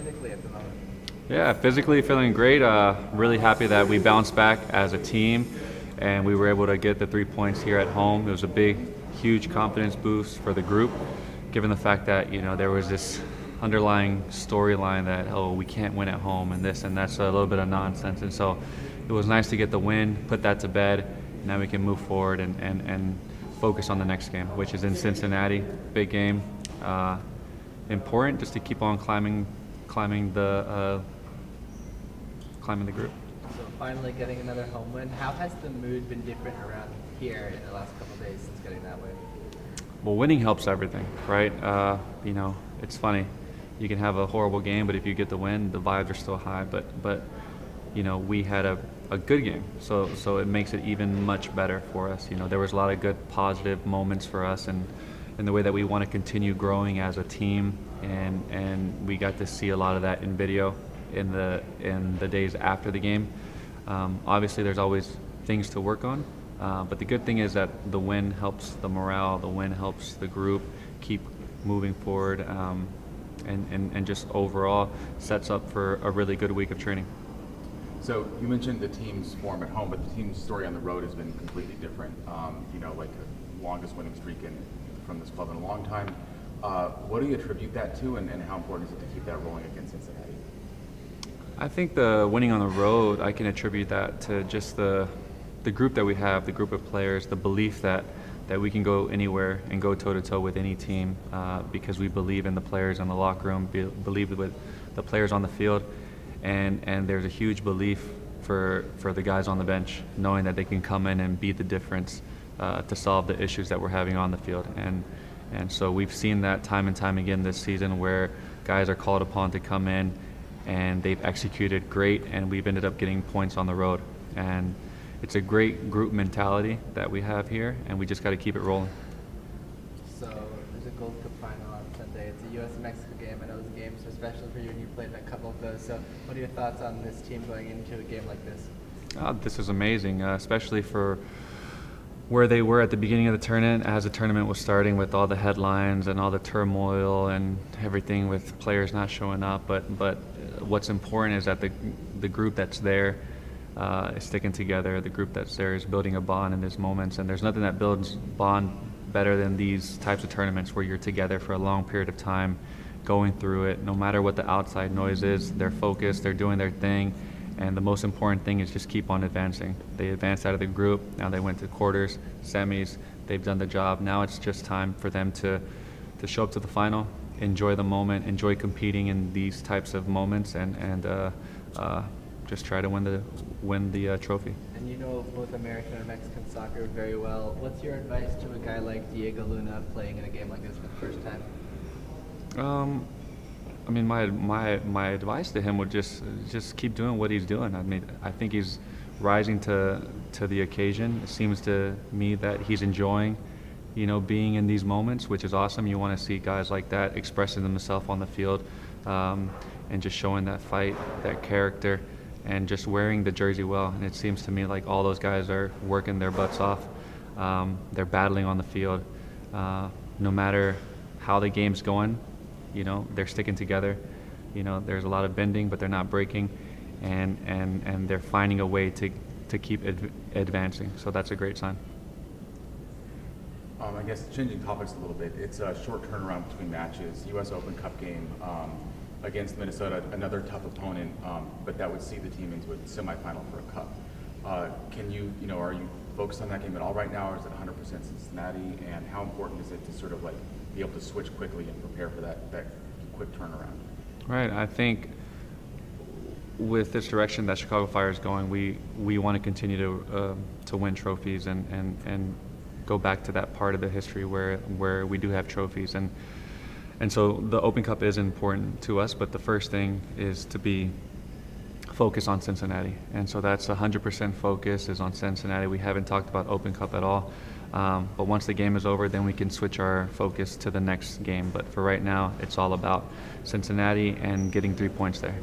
physically at the moment? Yeah, physically feeling great. Really happy that we bounced back as a team and we were able to get the 3 points here at home. It was a big, huge confidence boost for the group, given the fact that there was this underlying storyline that we can't win at home and this and that's a little bit of nonsense. And so it was nice to get the win, put that to bed. Now we can move forward and focus on the next game, which is in Cincinnati. Big game, important just to keep on climbing the group. So finally getting another home win. How has the mood been different around here in the last couple of days since getting that win? Well, winning helps everything, right? It's funny. You can have a horrible game, but if you get the win, the vibes are still high. But we had a good game, so it makes it even much better for us. There was a lot of good positive moments for us, and in the way that we want to continue growing as a team, and we got to see a lot of that in video in the days after the game. Obviously, there's always things to work on, but the good thing is that the win helps the morale, the win helps the group keep moving forward, and just overall sets up for a really good week of training. So you mentioned the team's form at home, but the team's story on the road has been completely different. Like the longest winning streak from this club in a long time. What do you attribute that to, and how important is it to keep that rolling against Cincinnati? I think the winning on the road, I can attribute that to just the group that we have, the group of players, the belief that we can go anywhere and go toe-to-toe with any team, because we believe in the players in the locker room, believe with the players on the field, and there's a huge belief for the guys on the bench, knowing that they can come in and be the difference to solve the issues that we're having on the field. And so we've seen that time and time again this season, where guys are called upon to come in and they've executed great, and we've ended up getting points on the road. And it's a great group mentality that we have here, and we just got to keep it rolling. So there's a Gold Cup final on Sunday. It's a U.S.-Mexico game. I know those games are special for you, and you played in a couple of those. So what are your thoughts on this team going into a game like this? This is amazing, especially for where they were at the beginning of the tournament, as the tournament was starting, with all the headlines and all the turmoil and everything with players not showing up. But what's important is that the group that's there is sticking together. The group that's there is building a bond in these moments, and there's nothing that builds bond better than these types of tournaments where you're together for a long period of time, going through it. No matter what the outside noise is, they're focused, they're doing their thing. And the most important thing is just keep on advancing. They advanced out of the group. Now they went to quarters, semis. They've done the job. Now it's just time for them to show up to the final, enjoy the moment, enjoy competing in these types of moments, and just try to win the trophy. And you know both American and Mexican soccer very well. What's your advice to a guy like Diego Luna playing in a game like this for the first time? I mean, my advice to him would just keep doing what he's doing. I mean, I think he's rising to the occasion. It seems to me that he's enjoying, being in these moments, which is awesome. You want to see guys like that expressing themselves on the field, and just showing that fight, that character, and just wearing the jersey well. And it seems to me like all those guys are working their butts off. They're battling on the field. No matter how the game's going, they're sticking together. There's a lot of bending, but they're not breaking, and they're finding a way to keep advancing. So that's a great sign. I guess changing topics a little bit, it's a short turnaround between matches. U.S. Open Cup game against Minnesota, another tough opponent, but that would see the team into a semifinal for a cup. Are you focused on that game at all right now, or is it 100% Cincinnati? And how important is it to sort of like be able to switch quickly and prepare for that quick turnaround? Right. I think with this direction that Chicago Fire is going, we want to continue to win trophies and go back to that part of the history where we do have trophies, and so the Open Cup is important to us, but the first thing is to be focused on Cincinnati, and so that's 100% focus is on Cincinnati. We haven't talked about Open Cup at all, but once the game is over, then we can switch our focus to the next game. But for right now, it's all about Cincinnati and getting 3 points there.